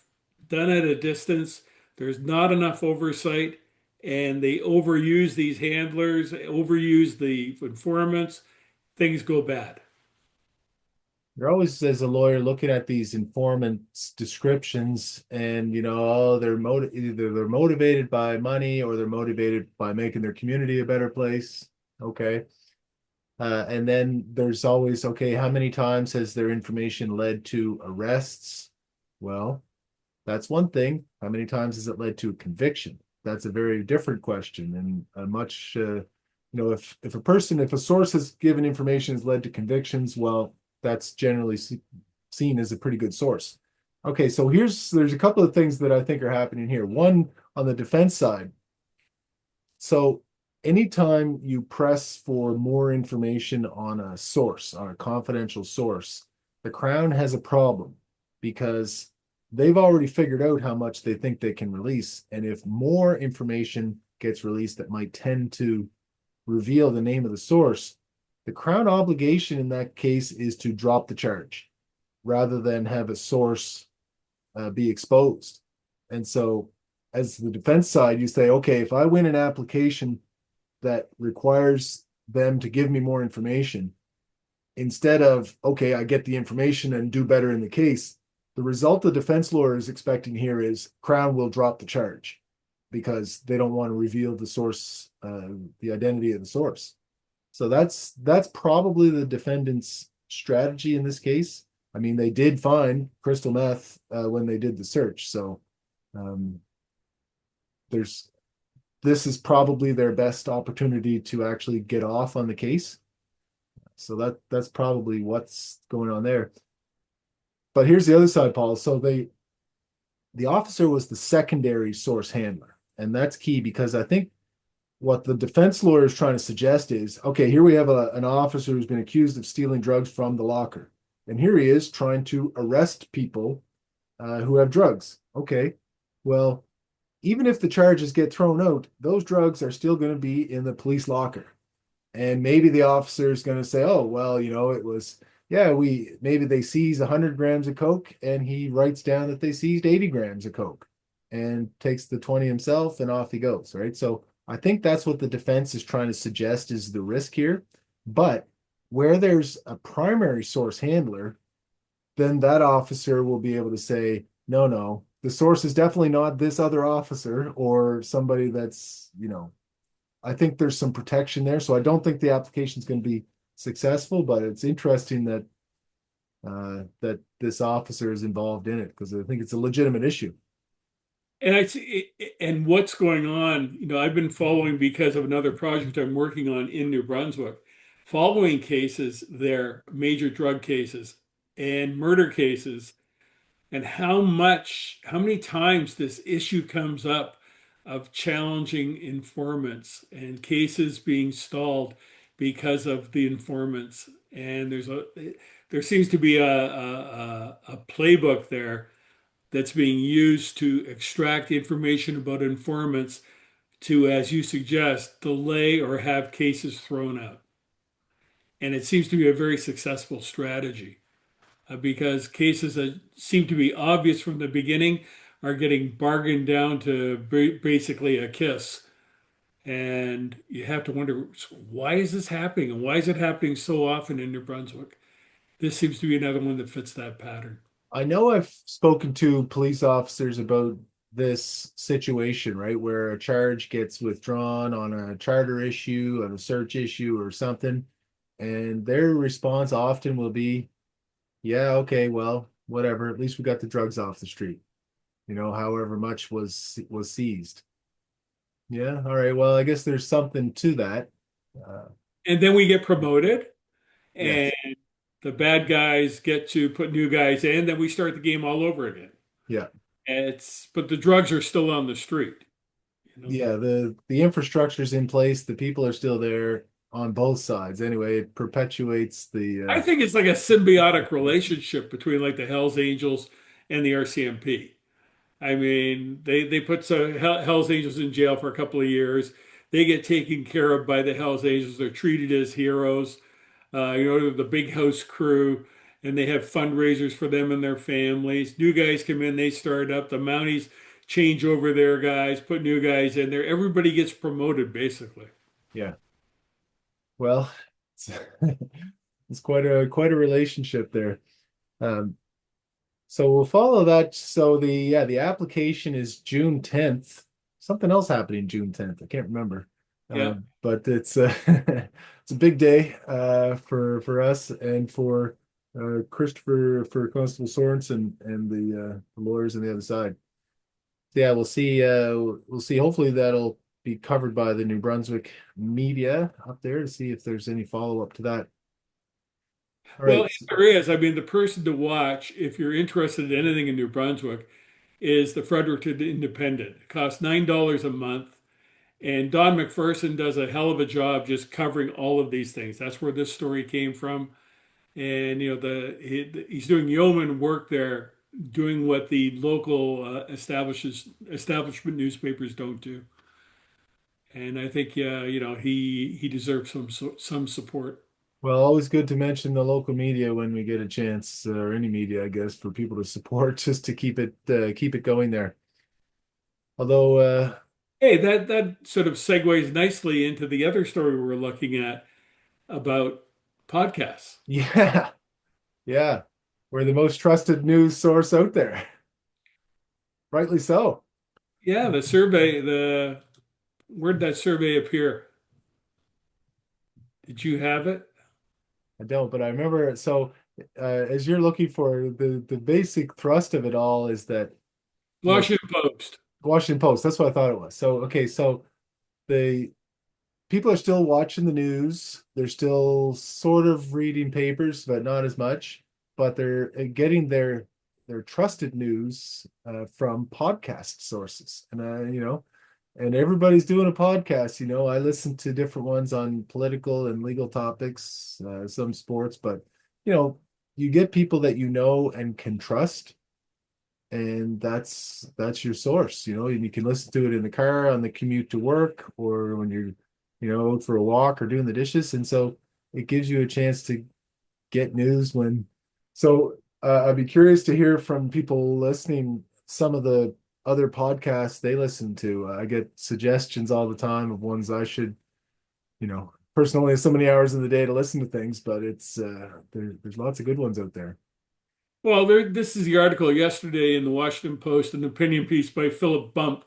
done at a distance. There's not enough oversight, and they overuse these handlers, overuse the informants. Things go bad. you're always, as a lawyer, looking at these informants' descriptions, and oh, either they're motivated by money or they're motivated by making their community a better place. Okay. And then there's always, okay, how many times has their information led to arrests? Well, that's one thing. How many times has it led to a conviction? That's a very different question, and a much, if a source has given information has led to convictions, well, that's generally seen as a pretty good source. Okay, so there's a couple of things that I think are happening here. One, on the defense side. So anytime you press for more information on a source, on a confidential source, the Crown has a problem because they've already figured out how much they think they can release. And if more information gets released that might tend to reveal the name of the source, the Crown obligation in that case is to drop the charge rather than have a source be exposed. And so as the defense side, you say, okay, if I win an application that requires them to give me more information, instead of, okay, I get the information and do better in the case, the result the defense lawyer is expecting here is Crown will drop the charge because they don't want to reveal the source, the identity of the source. So that's probably the defendant's strategy in this case. I mean, they did find crystal meth when they did the search. So this is probably their best opportunity to actually get off on the case. So that's probably what's going on there. But here's the other side, Paul. So the officer was the secondary source handler. And that's key because I think what the defense lawyer is trying to suggest is, okay, here we have an officer who's been accused of stealing drugs from the locker. And here he is trying to arrest people who have drugs. Okay, well, even if the charges get thrown out, those drugs are still going to be in the police locker. And maybe the officer is going to say, oh, well, it was, yeah, maybe they seize 100 grams of Coke and he writes down that they seized 80 grams of Coke and takes the 20 himself and off he goes, right? So I think that's what the defense is trying to suggest is the risk here. But where there's a primary source handler, then that officer will be able to say, no, no, the source is definitely not this other officer or somebody that's, I think there's some protection there. So I don't think the application is going to be successful, but it's interesting that this officer is involved in it because I think it's a legitimate issue. And I see, and what's going on, I've been following because of another project I'm working on in New Brunswick, following cases there, major drug cases and murder cases, and how many times this issue comes up of challenging informants and cases being stalled because of the informants. And there seems to be a playbook there that's being used to extract information about informants to, as you suggest, delay or have cases thrown out. And it seems to be a very successful strategy because cases that seem to be obvious from the beginning are getting bargained down to basically a kiss. And you have to wonder, why is this happening? And why is it happening so often in New Brunswick? This seems to be another one that fits that pattern. I know I've spoken to police officers about this situation, right, where a charge gets withdrawn on a charter issue, on a search issue, or something, and their response often will be, "Yeah, okay, well, whatever. At least we got the drugs off the street. However much was seized." Yeah, all right. Well, I guess there's something to that. Uh, And then we get promoted, and yes, the bad guys get to put new guys in, then we start the game all over again. yeah, But the drugs are still on the street, you know. yeah. The infrastructure's in place. The people are still there on both sides. Anyway, it perpetuates I the. think it's like a symbiotic relationship between like the Hells Angels and the RCMP. I mean, they put some Hells Angels in jail for a couple of years. They get taken care of by the Hells Angels. They're treated as heroes. The big house crew, and they have fundraisers for them and their families. New guys come in, they start up. The Mounties change over their guys, put new guys in there. Everybody gets promoted basically. Yeah. Well, it's, it's quite a relationship there. Um, so we'll follow that. So the application is June 10th. Something else happening June 10th. I can't remember. Yeah. But it's it's a big day for us and for Christopher for Constable Sorensen and the lawyers on the other side. Yeah, we'll see. Hopefully that'll be covered by the New Brunswick media up there to see if there's any follow-up to that. All Well, right. if there is, I mean, the person to watch, if you're interested in anything in New Brunswick, is the Fredericton Independent. It costs $9 a month. And Don McPherson does a hell of a job just covering all of these things. That's where this story came from. And he's doing yeoman work there, doing what the local establishment newspapers don't do. And I think he deserves some support. Well, always good to mention the local media when we get a chance, or any media, I guess, for people to support just to keep it going there. Although, Hey, that sort of segues nicely into the other story we're looking at about podcasts. yeah, yeah, we're the most trusted news source out there. Rightly so. Yeah, the survey, where'd that survey appear? Did you have it? I don't, but I remember. So, as you're looking for the basic thrust of it all is that you know Washington Post. Washington Post. That's what I thought it was. So, okay, so the people are still watching the news. They're still sort of reading papers, but not as much. But they're getting their trusted news from podcast sources, and everybody's doing a podcast. I listen to different ones on political and legal topics, some sports, but you know, you get people that you know and can trust, and that's your source, and you can listen to it in the car on the commute to work or when you're, out for a walk or doing the dishes. And so it gives you a chance to get news when. So I'd be curious to hear from people listening some of the other podcasts they listen to. I get suggestions all the time of ones I should, personally only has so many hours in the day to listen to things, but it's there's lots of good ones out there. Well, this is the article yesterday in the Washington Post, an opinion piece by Philip Bump,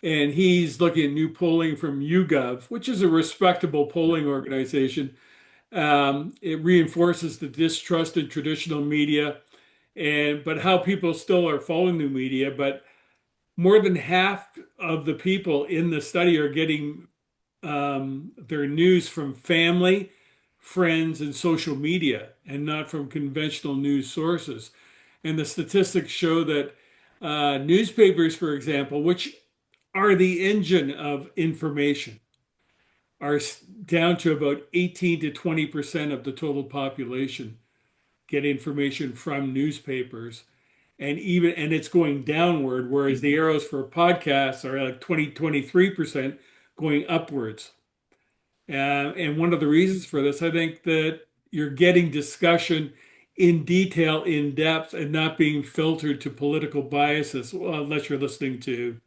and he's looking at new polling from YouGov, which is a respectable polling organization. It reinforces the distrust in traditional media, but how people still are following the media. But more than half of the people in the study are getting their news from family, friends, and social media, and not from conventional news sources. And the statistics show that newspapers, for example, which are the engine of information, are down to about 18 to 20% of the total population get information from newspapers. And it's going downward, whereas the arrows for podcasts are like 23% going upwards. And one of the reasons for this, I think that you're getting discussion in detail, in depth, and not being filtered to political biases, well, unless you're listening to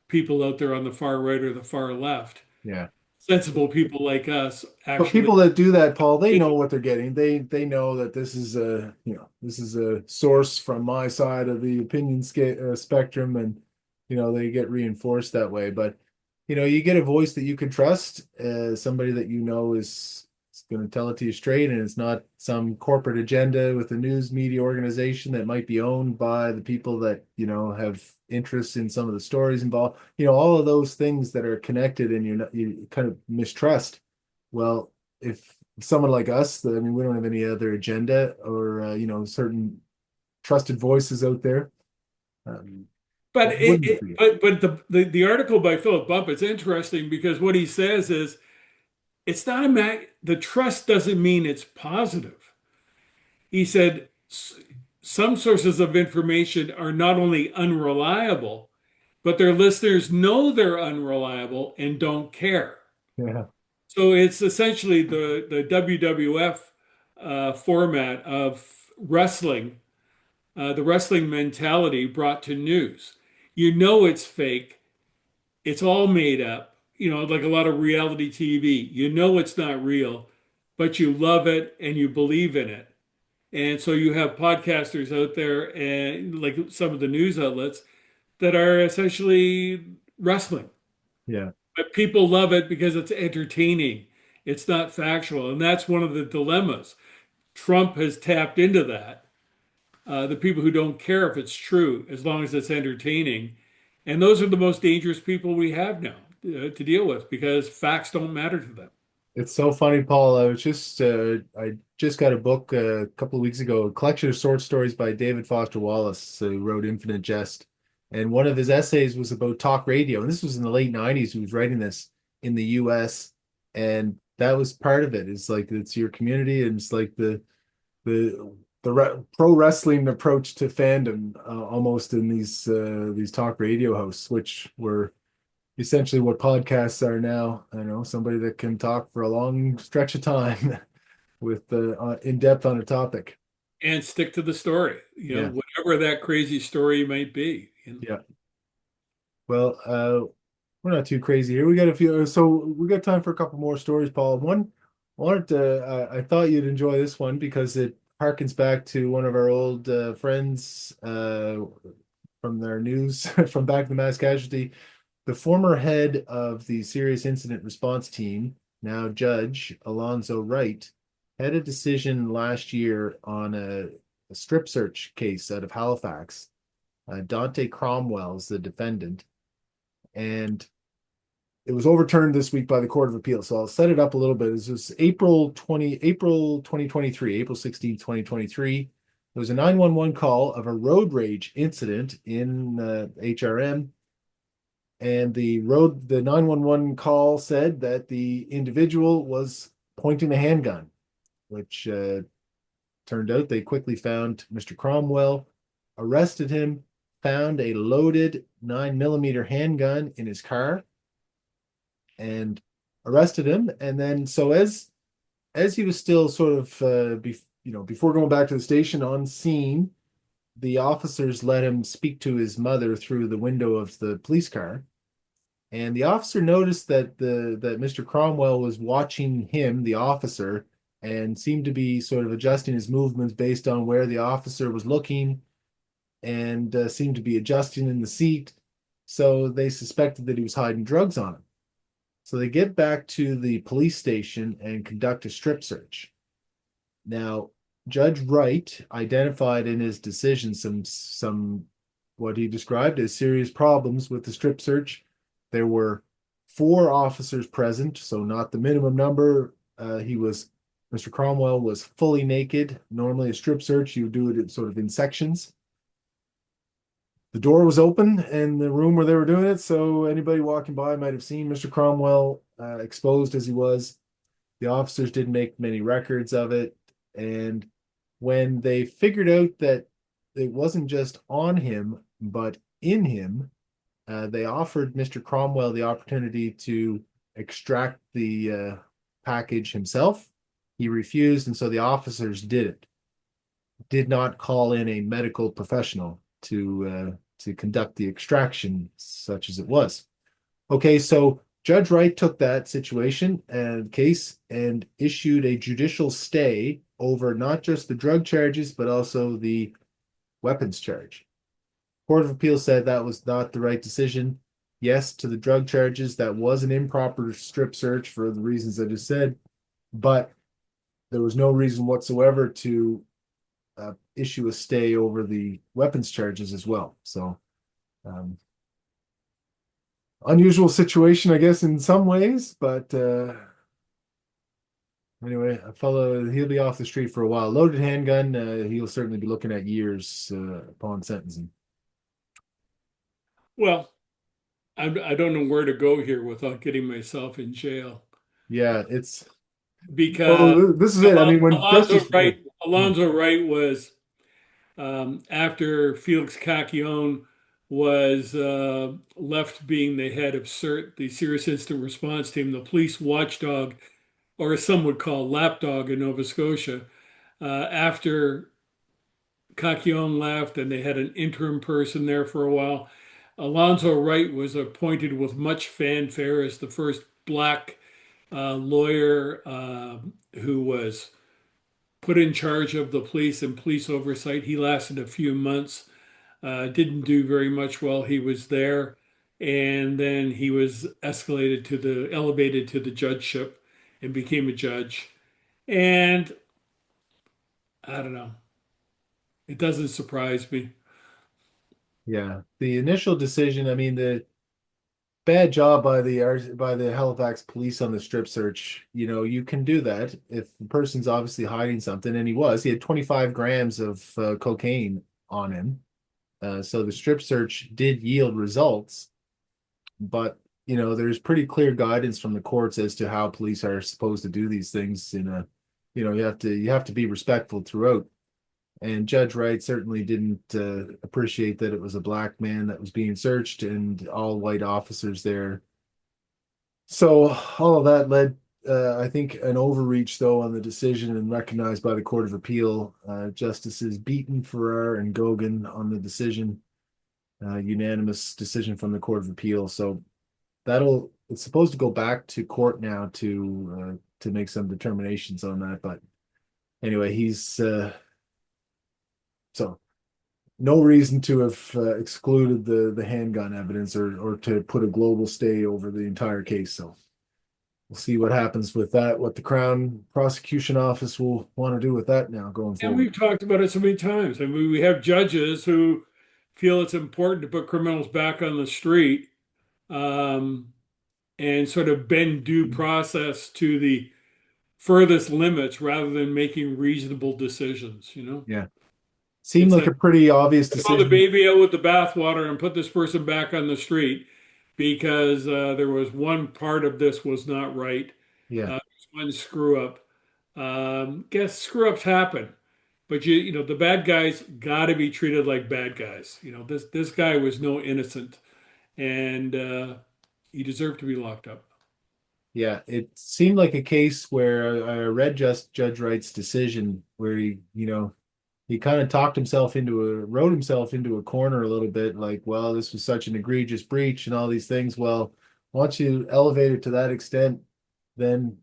people out there on the far right or the far left. Yeah. Sensible people like us But actually. people that do that, Paul, they know what they're getting. They know that this is a source from my side of the spectrum, and they get reinforced that way. But you get a voice that you can trust, somebody that is going to tell it to you straight, and it's not some corporate agenda with a news media organization that might be owned by the people that have interests in some of the stories involved. All of those things that are connected, and you kind of mistrust. Well, if someone like us, I mean, we don't have any other agenda or certain trusted voices out there. But Why wouldn't it be? the article by Philip Bump is interesting because what he says is it's not the trust doesn't mean it's positive. He said some sources of information are not only unreliable, but their listeners know they're unreliable and don't care. Yeah, So it's essentially the WWF format of wrestling, the wrestling mentality brought to news. You know it's fake. It's all made up, like a lot of reality TV. You know it's not real, but you love it and you believe in it. And so you have podcasters out there and like some of the news outlets that are essentially wrestling. yeah. But people love it because it's entertaining. It's not factual. And that's one of the dilemmas. Trump has tapped into that. The people who don't care if it's true, as long as it's entertaining. And those are the most dangerous people we have now to deal with because facts don't matter to them. It's so funny, Paul. I just got a book a couple of weeks ago, a collection of short stories by David Foster Wallace, who wrote Infinite Jest. And one of his essays was about talk radio. And this was in the late 90s. He was writing this in the US. And that was part of it. It's like it's your community, and it's like the pro wrestling approach to fandom, almost in these talk radio hosts, which were essentially what podcasts are now. I know somebody that can talk for a long stretch of time with in depth on a topic. And stick to the story, Yeah, whatever that crazy story might be. yeah. Well, we're not too crazy here. We got a few, so we got time for a couple more stories, Paul. One, I thought you'd enjoy this one because it harkens back to one of our old friends from their news from back in the mass casualty. The former head of the Serious Incident Response Team, now Judge Alonzo Wright, had a decision last year on a strip search case out of Halifax. Dante Cromwell is the defendant, and it was overturned this week by the Court of Appeal. So I'll set it up a little bit. This was April 2023, April 16th, 2023. There was a 911 call of a road rage incident in HRM. And the 911 call said that the individual was pointing a handgun, which turned out they quickly found Mr. Cromwell, arrested him, found a loaded 9mm handgun in his car and arrested him. And then, so as he was still sort of, before going back to the station on scene, the officers let him speak to his mother through the window of the police car. And the officer noticed that Mr. Cromwell was watching him, the officer, and seemed to be sort of adjusting his movements based on where the officer was looking, and seemed to be adjusting in the seat. So they suspected that he was hiding drugs on him. So they get back to the police station and conduct a strip search. Now, Judge Wright identified in his decision some what he described as serious problems with the strip search. There were four officers present, so not the minimum number. Mr. Cromwell was fully naked. Normally, a strip search, you do it sort of in sections. The door was open in the room where they were doing it, so anybody walking by might have seen Mr. Cromwell exposed as he was. The officers didn't make many records of it, and when they figured out that it wasn't just on him, but in him, they offered Mr. Cromwell the opportunity to extract the package himself. He refused, and so the officers did not call in a medical professional to conduct the extraction, such as it was. Okay, so Judge Wright took that situation and case and issued a judicial stay over not just the drug charges, but also the weapons charge. Court of Appeal said that was not the right decision. Yes, to the drug charges, that was an improper strip search for the reasons I just said, but there was no reason whatsoever to issue a stay over the weapons charges as well. So, unusual situation, I guess, in some ways, but anyway, a fellow, he'll be off the street for a while. Loaded handgun, he'll certainly be looking at years upon sentencing. Well, I don't know where to go here without getting myself in jail Yeah, it's because well, this is it. I mean, when Alonzo justice, Wright, yeah, Alonzo Wright was after Felix Cacchione was left being the head of CERT, the Serious Incident Response Team, the police watchdog, or as some would call lapdog in Nova Scotia. After Cacchione left and they had an interim person there for a while, Alonzo Wright was appointed with much fanfare as the first black lawyer who was put in charge of the police and police oversight. He lasted a few months, didn't do very much while he was there, and then he was elevated to the judgeship and became a judge. And I don't know, it doesn't surprise me. yeah. The initial decision, I mean, the bad job by the Halifax police on the strip search. You can do that if the person's obviously hiding something, and he was. He had 25 grams of cocaine on him. So the strip search did yield results, but there's pretty clear guidance from the courts as to how police are supposed to do these things you have to be respectful throughout. And Judge Wright certainly didn't appreciate that it was a black man that was being searched and all white officers there. So all of that led, I think, an overreach though on the decision and recognized by the Court of Appeal. Justices Beaton, Farrar, and Gogan on the decision, unanimous decision from the Court of Appeal. So it's supposed to go back to court now to make some determinations on that. But anyway, he's so no reason to have excluded the handgun evidence or to put a global stay over the entire case. So we'll see what happens with that, what the Crown Prosecution Office will want to do with that now going And forward. we've talked about it so many times. I mean, we have judges who feel it's important to put criminals back on the street, um, and sort of bend due process to the furthest limits rather than making reasonable decisions, you know? Yeah. Seemed It's like like a pretty obvious throw the decision. baby out with the bathwater and put this person back on the street because there was one part of this was not right. Yeah. One screw up. Guess screw ups happen. But the bad guys got to be treated like bad guys. This guy was no innocent, and he deserved to be locked up. Yeah, it seemed like a case where I read just Judge Wright's decision where he kind of wrote himself into a corner a little bit, like, well, this was such an egregious breach and all these things. Well, once you elevate it to that extent, then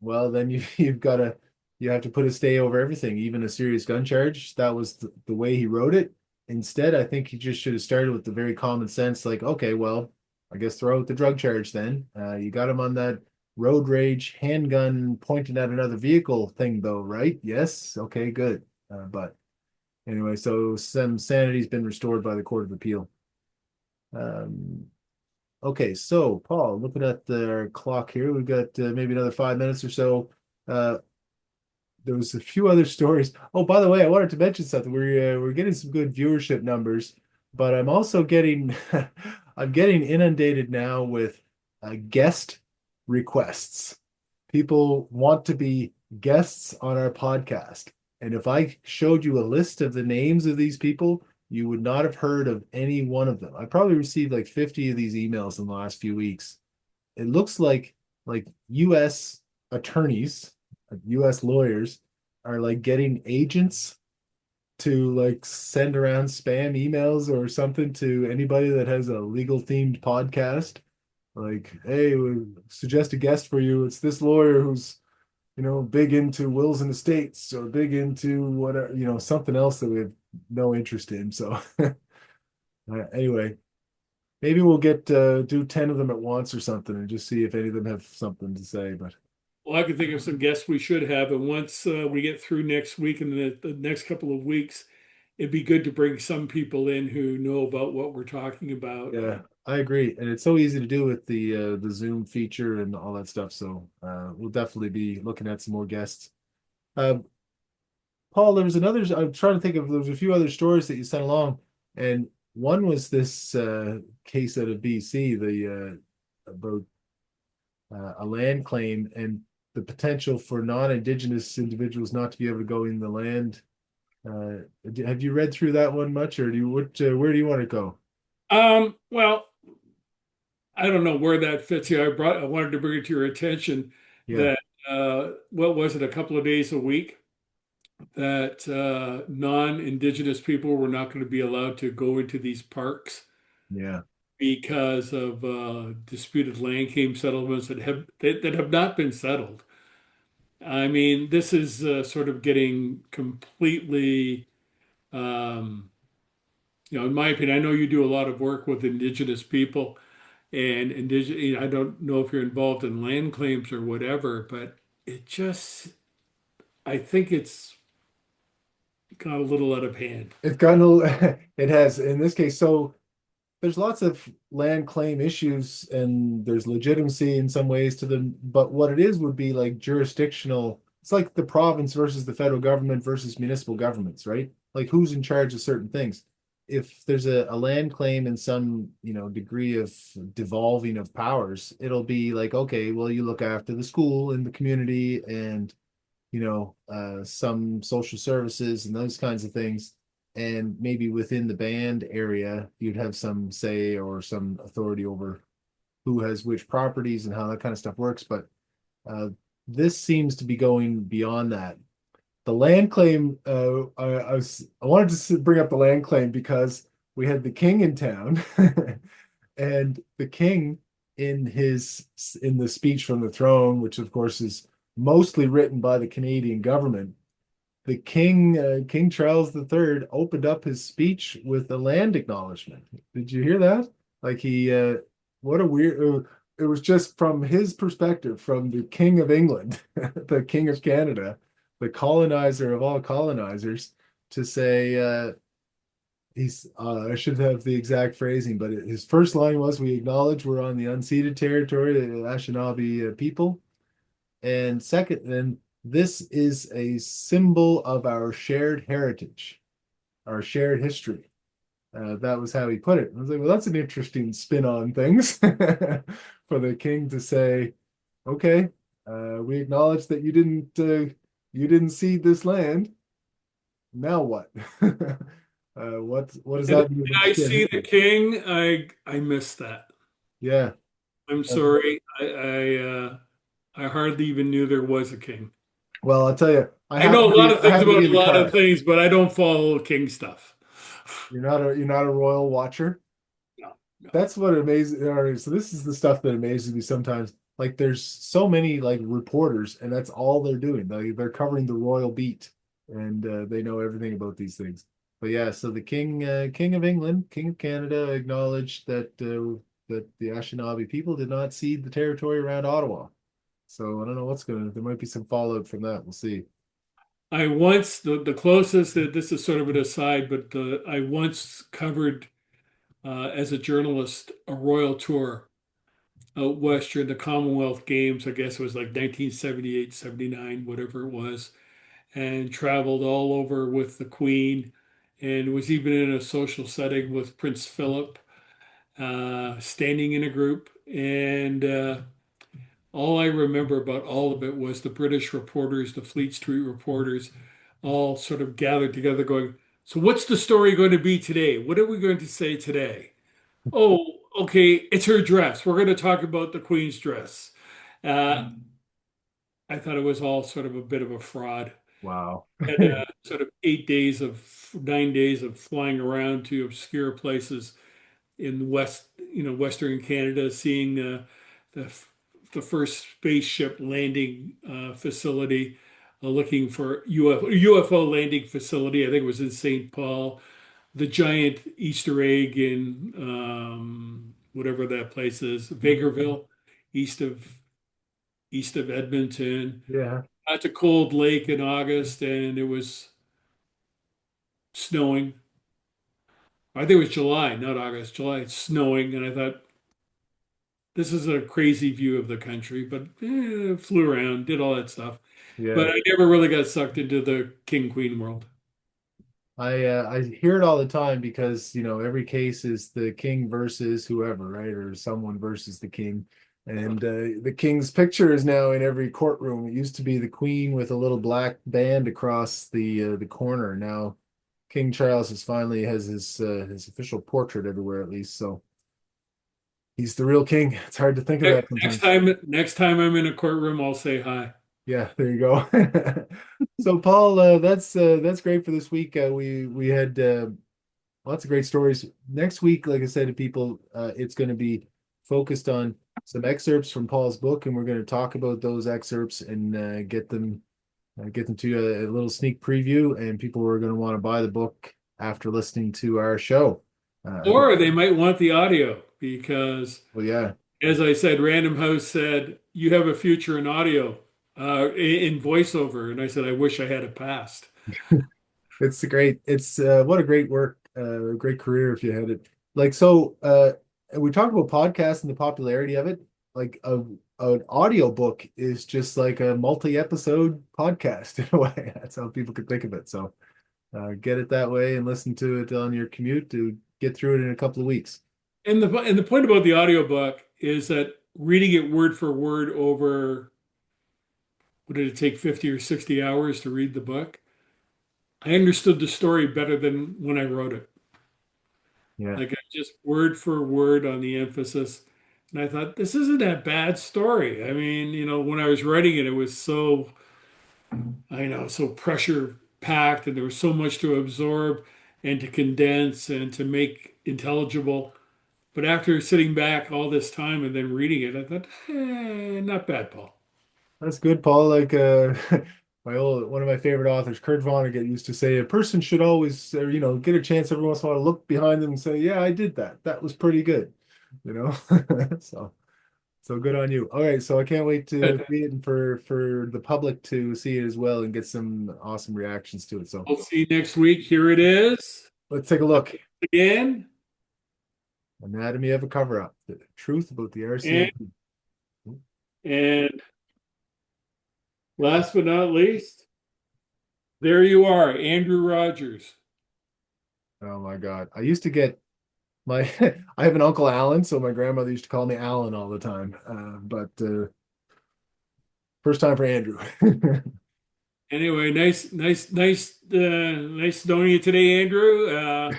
you have to put a stay over everything, even a serious gun charge. That was the way he wrote it. Instead, I think he just should have started with the very common sense, like, okay, well, I guess throw out the drug charge then. You got him on that road rage handgun pointed at another vehicle thing, though, right? Yes. Okay, good. But anyway, so some sanity's been restored by the Court of Appeal. Um, okay, so Paul, looking at the clock here, we've got maybe another 5 minutes or so. Uh, there was a few other stories. Oh, by the way, I wanted to mention something. We're getting some good viewership numbers, but I'm also getting I'm getting inundated now with guest requests. People want to be guests on our podcast. And if I showed you a list of the names of these people, you would not have heard of any one of them. I probably received like 50 of these emails in the last few weeks. It looks like US attorneys, US lawyers are like getting agents to like send around spam emails or something to anybody that has a legal themed podcast. Like, hey, we suggest a guest for you. It's this lawyer who's, big into wills and estates or big into whatever, something else that we have no interest in. So anyway, maybe we'll get do 10 of them at once or something and just see if any of them have something to say. But Well, I can think of some guests we should have, and once we get through next week and the next couple of weeks, it'd be good to bring some people in who know about what we're talking about. yeah, I agree. And it's so easy to do with the Zoom feature and all that stuff. So we'll definitely be looking at some more guests. Uh, Paul, I'm trying to think of, there was a few other stories that you sent along, and one was this case out of BC, about a land claim and the potential for non-Indigenous individuals not to be able to go in the land. Uh, have you read through that one much, or where do you want to go? Well, I don't know where that fits here. I wanted to bring it to your attention Yeah, that what was it, a couple of days a week that non-Indigenous people were not going to be allowed to go into these parks yeah. because of disputed land claim settlements that have not been settled. I mean, this is sort of getting completely, um, in my opinion, I know you do a lot of work with Indigenous people and indigenous. I don't know if you're involved in land claims or whatever, but it just, I think it's got a little out of hand. It's gotten it has in this case. So there's lots of land claim issues and there's legitimacy in some ways to them, but what it is would be like jurisdictional. It's like the province versus the federal government versus municipal governments, right? Like who's in charge of certain things. If there's a land claim in some, degree of devolving of powers, it'll be like, okay, well, you look after the school and the community and some social services and those kinds of things. And maybe within the band area, you'd have some say or some authority over who has which properties and how that kind of stuff works. But uh, this seems to be going beyond that. The land claim, I wanted to bring up the land claim because we had the king in town, and the king in the speech from the throne, which of course is mostly written by the Canadian government. The king, King Charles III, opened up his speech with a land acknowledgement. Did you hear that? Like what a weird. It was just from his perspective, from the King of England, the King of Canada, the colonizer of all colonizers, to say I should have the exact phrasing, but his first line was, "We acknowledge we're on the unceded territory, the Anishinaabe people." And second, then this is a symbol of our shared heritage, our shared history. That was how he put it. I was like, well, that's an interesting spin on things for the king to say, okay, we acknowledge that you didn't cede this land. now what? What does And that mean I about see the history? king. I miss that. Yeah. I'm Uh, sorry. I hardly even knew there was a king. well, I'll tell you, I know a lot of I things happen to about be a the lot of car. things, but I don't follow king stuff. You're not a royal watcher. No, no. That's what amazes. All right, so this is the stuff that amazes me sometimes. Like there's so many like reporters, and that's all they're doing. Like they're covering the royal beat, and they know everything about these things. But yeah, so the King of England, King of Canada, acknowledged that the Anishinaabe people did not cede the territory around Ottawa. So I don't know what's gonna. There might be some fallout from that. We'll see. I once the closest that this is sort of an aside, but I once covered as a journalist a royal tour out west during the Commonwealth Games. I guess it was like 1978, 79, whatever it was, and traveled all over with the Queen, and was even in a social setting with Prince Philip, standing in a group. And all I remember about all of it was the British reporters, the Fleet Street reporters, all sort of gathered together going, so what's the story going to be today? What are we going to say today? Oh, okay, it's her dress. We're going to talk about the Queen's dress. Uh, I thought it was all sort of a bit of a fraud. Wow. And sort of 9 days of flying around to obscure places in Western Canada, seeing the the first spaceship landing facility, looking for UFO landing facility. I think it was in St. Paul. The giant Easter egg in whatever that place is, Bakerville, east of east of Edmonton. Yeah. At a cold lake in August, and it was snowing. I think it was July, not August, July. It's snowing, and I thought this is a crazy view of the country, but flew around, did all that stuff. But Yeah. I never really got sucked into the king queen world. I hear it all the time because every case is the king versus whoever, right? Or someone versus the king. And the king's picture is now in every courtroom. It used to be the queen with a little black band across the corner. Now King Charles is finally has his official portrait everywhere at least. So he's the real king. It's hard to think of that Next sometimes. time, next time I'm in a courtroom, I'll say hi. Yeah, there you go. So Paul, that's great for this week. We had lots of great stories. Next week, like I said to people, it's going to be focused on some excerpts from Paul's book, and we're going to talk about those excerpts and get them to you a little sneak preview. And people are going to want to buy the book after listening to our show. I hope. Or they might want the audio because, Well, yeah, as I said, Random House said, you have a future in audio, in voiceover. And I said, I wish I had a past. it's a great. It's what a great work, great career if you had it. Like so, we talked about podcasts and the popularity of it. Like an audio book is just like a multi-episode podcast in a way. That's how people could think of it. So get it that way and listen to it on your commute to get through it in a couple of weeks. And the point about the audiobook is that reading it word for word over, what did it take, 50 or 60 hours to read the book? I understood the story better than when I wrote it. Yeah, Like I just word for word on the emphasis. And I thought, this isn't a bad story. I mean, when I was writing it, it was so, I know, so pressure packed, and there was so much to absorb and to condense and to make intelligible. But after sitting back all this time and then reading it, I thought, not bad, Paul. that's good, Paul. Like my old one of my favorite authors, Kurt Vonnegut, used to say, a person should always, get a chance every once in a while to look behind them and say, "Yeah, I did that. That was pretty good." You know, so so good on you. All right, so I can't wait to Good. read it and for the public to see it as well and get some awesome reactions to it. So I'll see you next week. Here it is let's take a look. again. Anatomy of a cover-up: the truth about the And RCMP. and last but not least, there you are, Andrew Rodgers. Oh my God, I used to get my I have an uncle Alan, so my grandmother used to call me Alan all the time. But first time for Andrew. Anyway, nice Nice knowing you today, Andrew.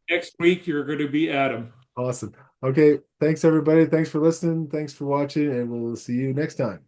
Next week you're going to be Adam. Awesome. Okay. Thanks, everybody. Thanks for listening. Thanks for watching, and we'll see you next time.